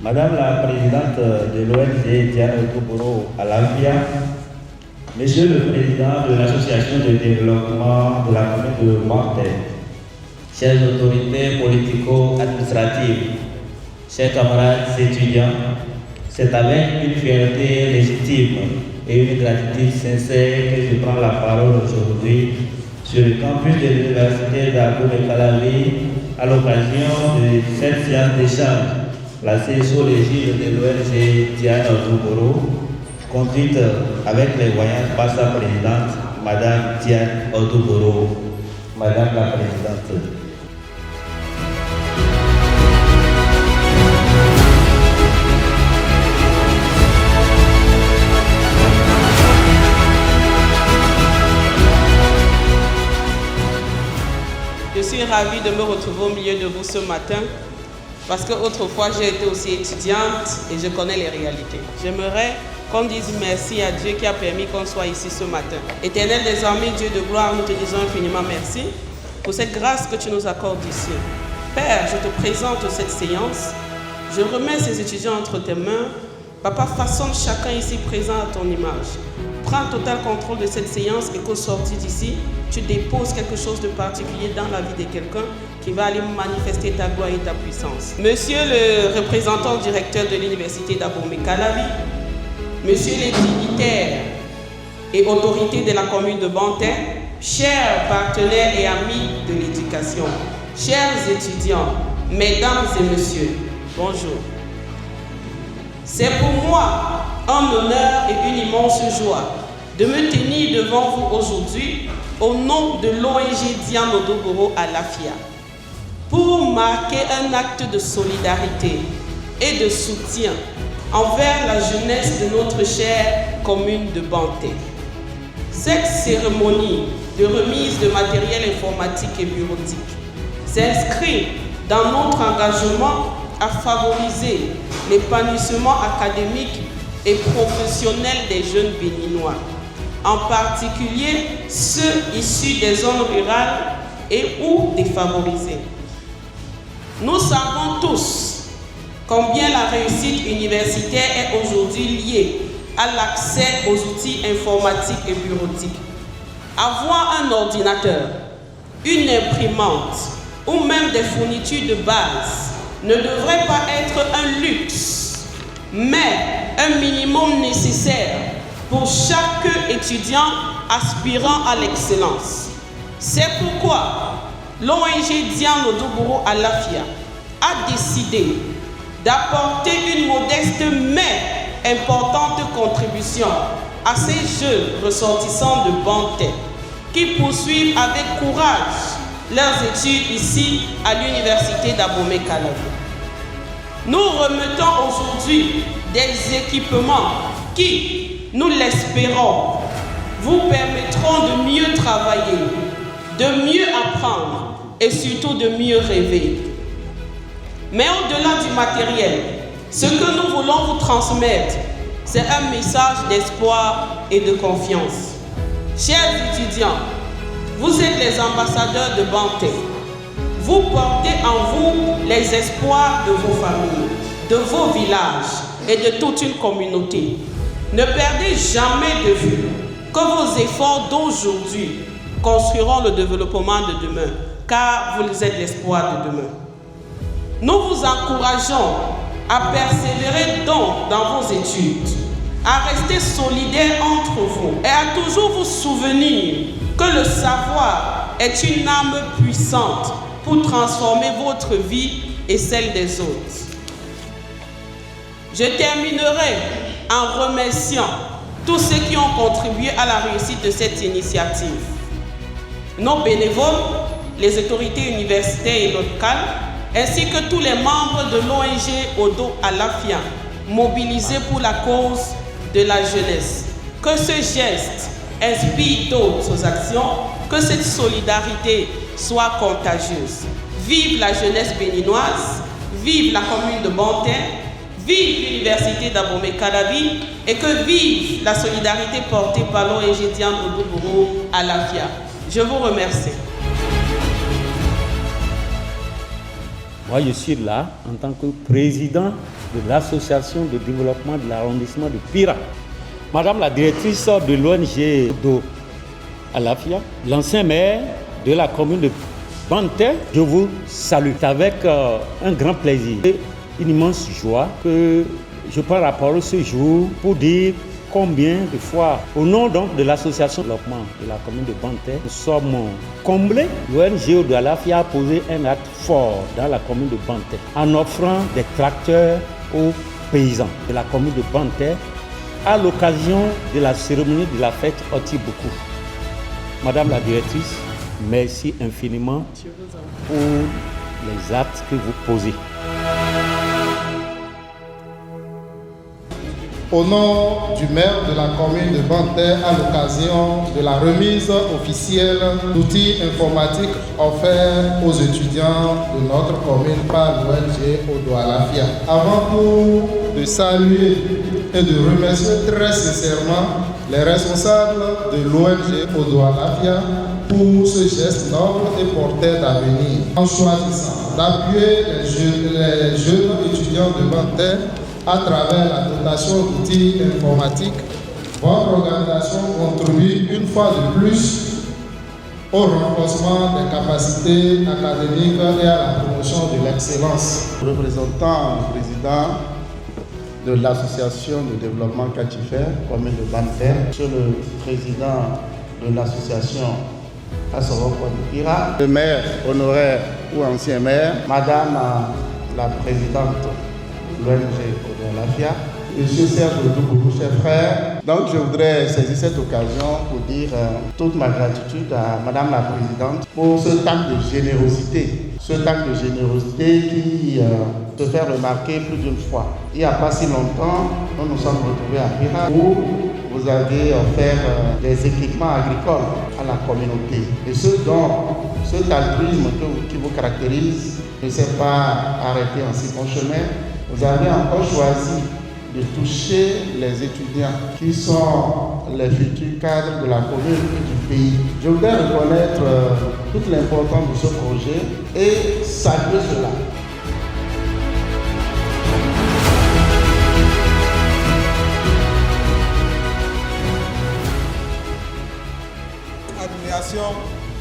Madame la présidente de l'ONG Diane Otoboro à l'Alfia, Monsieur le président de l'association de développement de la commune de Mortaix, chères autorités politico-administratives, chers camarades étudiants, c'est avec une fierté légitime et une gratitude sincère que je prends la parole aujourd'hui sur le campus de l'université d'Abomey-Calavi à l'occasion de cette séance d'échange placée sous l'égide de l'ONG Diane Otoboro, conduite avec les voyantes par sa présidente, Madame Diane Otoboro. Madame la présidente. Je suis ravie de me retrouver au milieu de vous ce matin parce qu'autrefois j'ai été aussi étudiante et je connais les réalités. J'aimerais qu'on dise merci à Dieu qui a permis qu'on soit ici ce matin. Éternel des armées, Dieu de gloire, nous te disons infiniment merci pour cette grâce que tu nous accordes ici. Père, je te présente cette séance. Je remets ces étudiants entre tes mains. Papa, façonne chacun ici présent à ton image. Prends total contrôle de cette séance et qu'au sortir d'ici, tu déposes quelque chose de particulier dans la vie de quelqu'un qui va aller manifester ta gloire et ta puissance. Monsieur le représentant directeur de l'université d'Abomey-Calavi, Monsieur les dignitaires et autorités de la commune de Bantais, chers partenaires et amis de l'éducation, chers étudiants, mesdames et messieurs, bonjour. C'est pour moi un honneur et une immense joie de me tenir devant vous aujourd'hui au nom de l'ONG Diane Otoboro à l'Alfia pour marquer un acte de solidarité et de soutien envers la jeunesse de notre chère commune de Bantais. Cette cérémonie de remise de matériel informatique et bureautique s'inscrit dans notre engagement à favoriser l'épanouissement académique et professionnel des jeunes béninois, en particulier ceux issus des zones rurales et ou défavorisées. Nous savons tous combien la réussite universitaire est aujourd'hui liée à l'accès aux outils informatiques et bureautiques. Avoir un ordinateur, une imprimante ou même des fournitures de base ne devrait pas être un luxe, mais un minimum nécessaire pour chaque étudiant aspirant à l'excellence. C'est pourquoi l'ONG Diane Otoboro à l'Alfia a décidé d'apporter une modeste mais importante contribution à ces jeunes ressortissants de Bantais qui poursuivent avec courage leurs études ici à l'université d'Abomey-Calavi. Nous remettons aujourd'hui des équipements qui, nous l'espérons, vous permettront de mieux travailler, de mieux apprendre et surtout de mieux rêver. Mais au-delà du matériel, ce que nous voulons vous transmettre, c'est un message d'espoir et de confiance. Chers étudiants, vous êtes les ambassadeurs de Bantais. Vous portez en vous les espoirs de vos familles, de vos villages et de toute une communauté. Ne perdez jamais de vue que vos efforts d'aujourd'hui construiront le développement de demain, car vous êtes l'espoir de demain. Nous vous encourageons à persévérer donc dans vos études, à rester solidaires entre vous et à toujours vous souvenir que le savoir est une arme puissante pour transformer votre vie et celle des autres. Je terminerai en remerciant tous ceux qui ont contribué à la réussite de cette initiative. nos bénévoles, les autorités universitaires et locales, ainsi que tous les membres de l'ONG Odo Alafia, mobilisés pour la cause de la jeunesse. Que ce geste inspire d'autres actions, que cette solidarité soit contagieuse. Vive la jeunesse béninoise, vive la commune de Banté, vive l'université d'Abomey-Calavi et que vive la solidarité portée par l'ONG Diane Odo Alafia. Je vous remercie. Moi, je suis là en tant que président de l'association de développement de l'arrondissement de Pira. Madame la directrice de l'ONG Odo Alafia, l'ancien maire de la commune de Banté, je vous salue avec un grand plaisir et une immense joie que je prends la parole ce jour pour dire combien de fois, au nom donc de l'association de développement de la commune de Banté, nous sommes comblés. L'ONG Odo Alafia a posé un acte fort dans la commune de Banté en offrant des tracteurs aux paysans de la commune de Banté à l'occasion de la cérémonie de la fête Otiboku. Madame la directrice, merci infiniment pour les actes que vous posez. Au nom du maire de la commune de Banté, à l'occasion de la remise officielle d'outils informatiques offerts aux étudiants de notre commune par l'ONG Odo Alafia. Avant tout de saluer et de remercier très sincèrement les responsables de l'ONG Odo Alafia pour ce geste noble et porteur d'avenir, en choisissant d'appuyer les jeunes étudiants de Banté à travers la dotation d'outils informatiques. Votre organisation contribue une fois de plus au renforcement des capacités académiques et à la promotion de l'excellence. Représentant le président de l'association de développement Katifer, commune de Banté, monsieur le président de l'association Assoroko de Pira, le maire honoraire ou ancien maire, madame la présidente de l'ONG Odo Alafia, monsieur Serge Odoubou, chers frères. Donc je voudrais saisir cette occasion pour dire toute ma gratitude à madame la présidente pour ce acte de générosité. Ce acte de générosité qui se fait remarquer plus d'une fois. Il n'y a pas si longtemps, nous nous sommes retrouvés à Pira où vous avez offert des équipements agricoles à la communauté. Et cet altruisme qui vous caractérise ne s'est pas arrêté en si bon chemin. Vous avez encore choisi de toucher les étudiants qui sont les futurs cadres de la commune et du pays. Je voudrais reconnaître toute l'importance de ce projet et saluer cela. Admiration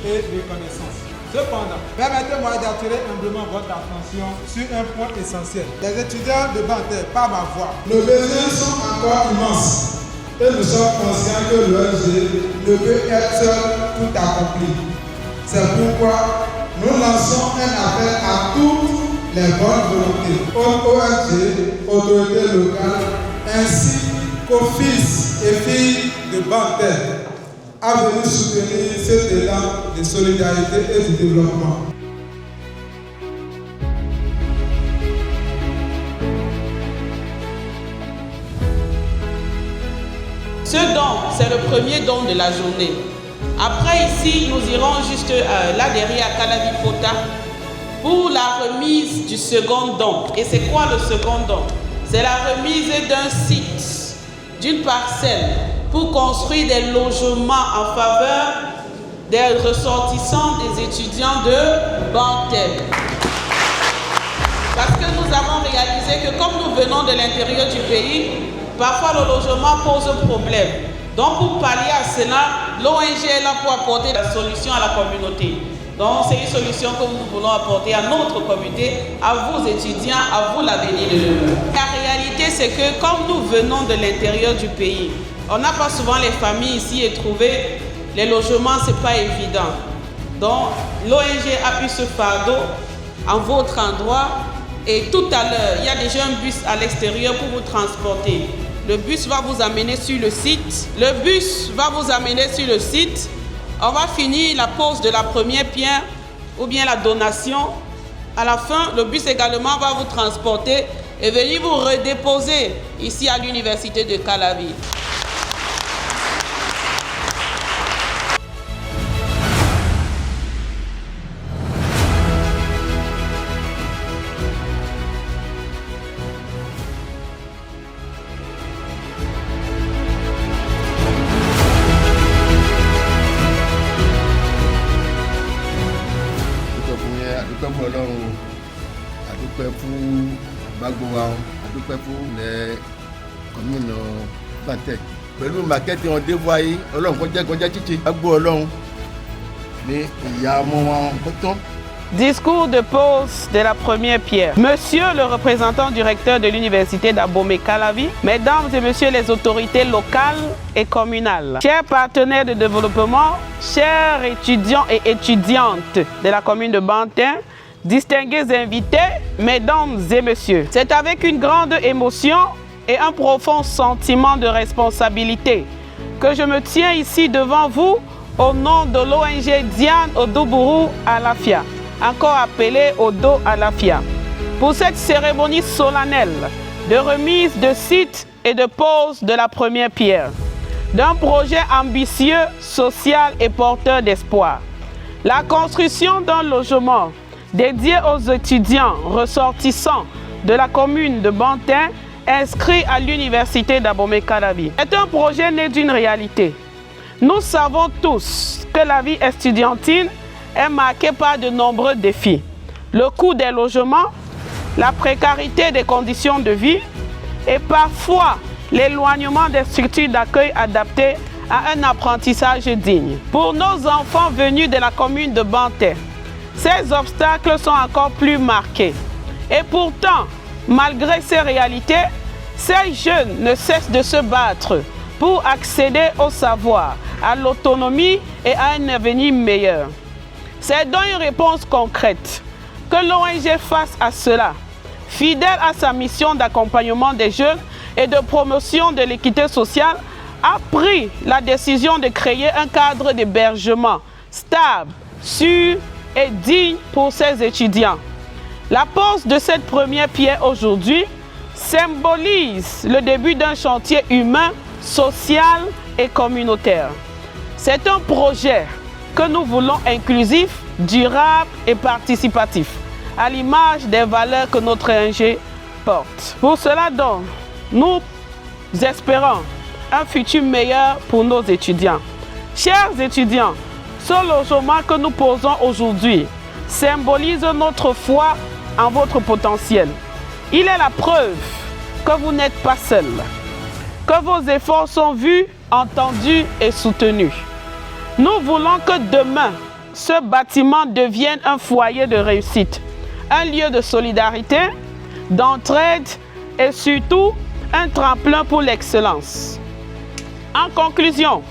et reconnaissance. Cependant, permettez-moi d'attirer humblement votre attention sur un point essentiel. Les étudiants de Banté, par ma voix, nos besoins sont encore immenses et nous sommes conscients que l'ONG ne peut être seul tout accompli. C'est pourquoi nous lançons un appel à toutes les bonnes volontés, aux ONG, autorités locales, ainsi qu'aux fils et filles de Banté, à venir soutenir cet élan de solidarité et de développement. Ce don, c'est le premier don de la journée. Après ici, nous irons juste là derrière à Calavi-Pota pour la remise du second don. Et c'est quoi le second don? C'est la remise d'un site, d'une parcelle, pour construire des logements en faveur des ressortissants des étudiants de Banté. Parce que nous avons réalisé que comme nous venons de l'intérieur du pays, parfois le logement pose problème. Donc pour pallier à cela, l'ONG est là pour apporter la solution à la communauté. Donc c'est une solution que nous voulons apporter à notre communauté, à vous étudiants, à vous l'avenir de demain. La réalité c'est que comme nous venons de l'intérieur du pays, on n'a pas souvent les familles ici et trouver les logements, c'est pas évident. Donc l'ONG a eu ce fardeau en votre endroit et tout à l'heure, il y a déjà un bus à l'extérieur pour vous transporter. Le bus va vous amener sur le site. Le bus va vous amener sur le site. On va finir la pose de la première pierre ou bien la donation. À la fin, le bus également va vous transporter et venir vous redéposer ici à l'université de Calavi. Discours de pose de la première pierre. Monsieur le représentant du recteur de l'université d'Abomey-Calavi, mesdames et messieurs les autorités locales et communales, chers partenaires de développement, chers étudiants et étudiantes de la commune de Bantin, distingués invités, mesdames et messieurs, c'est avec une grande émotion et un profond sentiment de responsabilité que je me tiens ici devant vous au nom de l'ONG Diane Odobourou Alafia, encore appelée Odo Alafia, pour cette cérémonie solennelle de remise de site et de pose de la première pierre d'un projet ambitieux, social et porteur d'espoir. La construction d'un logement dédié aux étudiants ressortissants de la commune de Bantin inscrits à l'université d'Abomey-Calavi est un projet né d'une réalité. Nous savons tous que la vie estudiantine est marquée par de nombreux défis. Le coût des logements, la précarité des conditions de vie et parfois l'éloignement des structures d'accueil adaptées à un apprentissage digne. Pour nos enfants venus de la commune de Bantin, ces obstacles sont encore plus marqués. Et pourtant, malgré ces réalités, ces jeunes ne cessent de se battre pour accéder au savoir, à l'autonomie et à un avenir meilleur. C'est donc une réponse concrète que l'ONG face à cela, fidèle à sa mission d'accompagnement des jeunes et de promotion de l'équité sociale, a pris la décision de créer un cadre d'hébergement stable, sûr et digne pour ses étudiants. La pose de cette première pierre aujourd'hui symbolise le début d'un chantier humain, social et communautaire. C'est un projet que nous voulons inclusif, durable et participatif, à l'image des valeurs que notre ONG porte. Pour cela donc, nous espérons un futur meilleur pour nos étudiants. Chers étudiants, ce logement que nous posons aujourd'hui symbolise notre foi en votre potentiel. Il est la preuve que vous n'êtes pas seul, que vos efforts sont vus, entendus et soutenus. Nous voulons que demain, ce bâtiment devienne un foyer de réussite, un lieu de solidarité, d'entraide et surtout un tremplin pour l'excellence. En conclusion,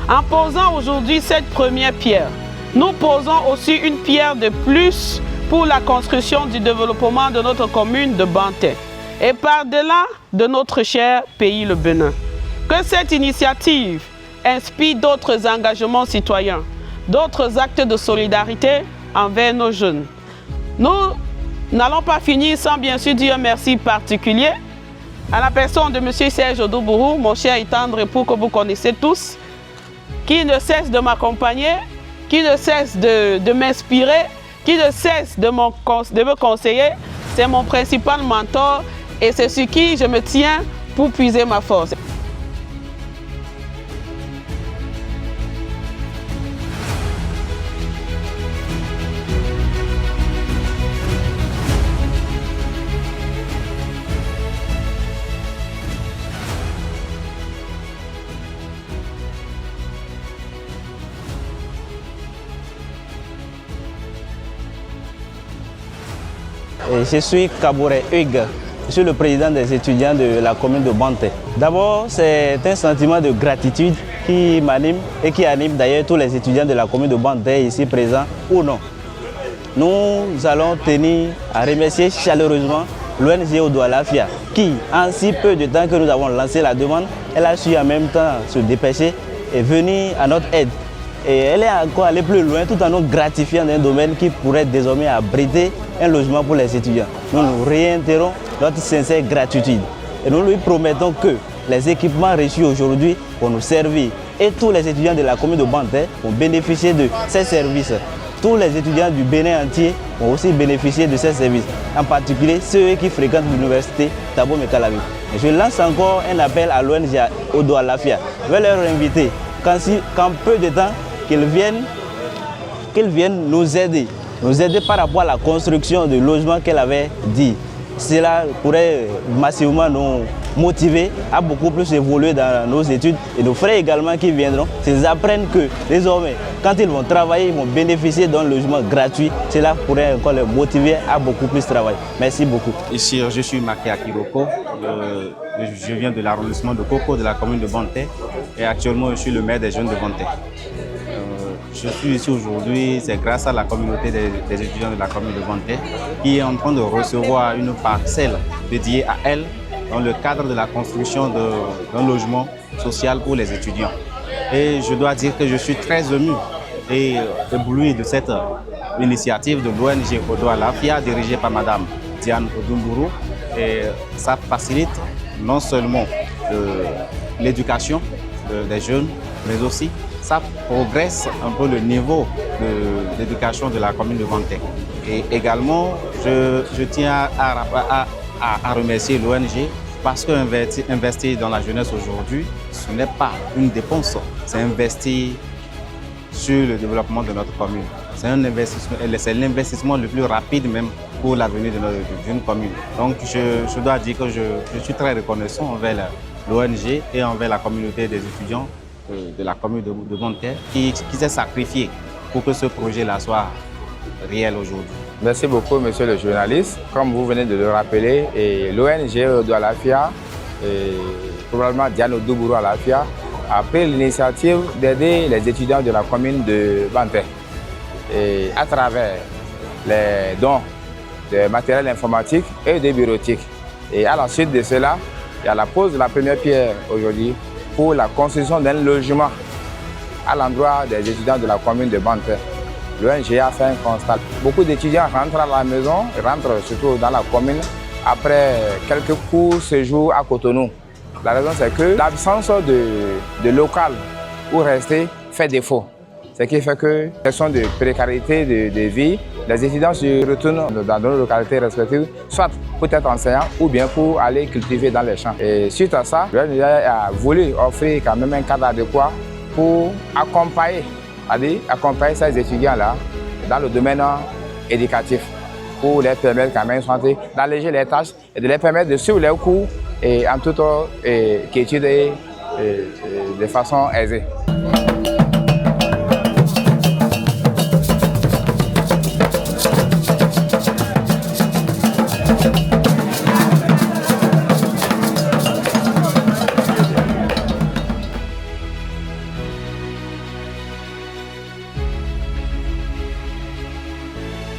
en posant aujourd'hui cette première pierre, nous posons aussi une pierre de plus pour la construction du développement de notre commune de Bantin et par-delà de notre cher pays le Bénin. Que cette initiative inspire d'autres engagements citoyens, d'autres actes de solidarité envers nos jeunes. Nous n'allons pas finir sans bien sûr dire un merci particulier à la personne de M. Serge Odobourou, mon cher et tendre époux que vous connaissez tous, qui ne cesse de m'accompagner, qui ne cesse de m'inspirer, qui ne cesse de me conseiller. C'est mon principal mentor et c'est sur qui je me tiens pour puiser ma force. Je suis Kabouré Hugues, je suis le président des étudiants de la commune de Bantin. D'abord, c'est un sentiment de gratitude qui m'anime et qui anime d'ailleurs tous les étudiants de la commune de Bantin ici présents ou non. Nous allons tenir à remercier chaleureusement l'ONG Odo Alafia qui, en si peu de temps que nous avons lancé la demande, elle a su en même temps se dépêcher et venir à notre aide Et elle est encore allée plus loin tout en nous gratifiant d'un domaine qui pourrait désormais abriter un logement pour les étudiants. Nous réitérons notre sincère gratitude et nous lui promettons que les équipements reçus aujourd'hui vont nous servir et tous les étudiants de la commune de Banté vont bénéficier de ces services. Tous les étudiants du Bénin entier vont aussi bénéficier de ces services, en particulier ceux qui fréquentent l'université Thabo Mekalavi. Je lance encore un appel à l'ONG Odo Alafia. Je vais leur inviter qu'en peu de temps, qu'ils viennent nous aider par rapport à la construction de logements qu'elle avait dit. Cela pourrait massivement nous motiver à beaucoup plus évoluer dans nos études et nos frères également qui viendront, ils apprennent que désormais, quand ils vont travailler, ils vont bénéficier d'un logement gratuit. Cela pourrait encore les motiver à beaucoup plus travailler. Merci beaucoup. Ici, je suis Makia Kiroko. Je viens de l'arrondissement de Koko de la commune de Banté et actuellement je suis le maire des jeunes de Banté. Je suis ici aujourd'hui, c'est grâce à la communauté des étudiants de la commune de Banté qui est en train de recevoir une parcelle dédiée à elle dans le cadre de la construction d'un logement social pour les étudiants. Et je dois dire que je suis très ému et ébloui de cette initiative de l'ONG Odo Alafia dirigée par Madame Diane Odumburu. Et ça facilite non seulement l'éducation des jeunes, mais aussi ça progresse un peu le niveau d'éducation de la commune de Banté. Et également, je tiens à remercier l'ONG parce qu'investir dans la jeunesse aujourd'hui, ce n'est pas une dépense, c'est investir sur le développement de notre commune. C'est l'investissement le plus rapide même pour l'avenir d'une commune. Donc je dois dire que je suis très reconnaissant envers l'ONG et envers la communauté des étudiants de la commune de Banté qui s'est sacrifié pour que ce projet-là soit réel aujourd'hui. Merci beaucoup, monsieur le journaliste. Comme vous venez de le rappeler, l'ONG Odo Alafia, probablement Diane Odumburu Alafia, a pris l'initiative d'aider les étudiants de la commune de Banté à travers les dons de matériel informatique et de bureautique. Et à la suite de cela, il y a la pose de la première pierre aujourd'hui pour la construction d'un logement à l'endroit des étudiants de la commune de Banté. L'ONG a fait un constat. Beaucoup d'étudiants rentrent à la maison, rentrent surtout dans la commune après quelques courts séjours à Cotonou. La raison c'est que l'absence de local où rester fait défaut. Ce qui fait que, question de précarité de vie, les étudiants se retournent dans nos localités respectives, soit pour être enseignants ou bien pour aller cultiver dans les champs. Et suite à ça, l'ONG a voulu offrir quand même un cadre adéquat pour accompagner ces étudiants-là dans le domaine éducatif, pour les permettre quand même d'alléger les tâches et de les permettre de suivre leurs cours et en toute quiétude et de façon aisée.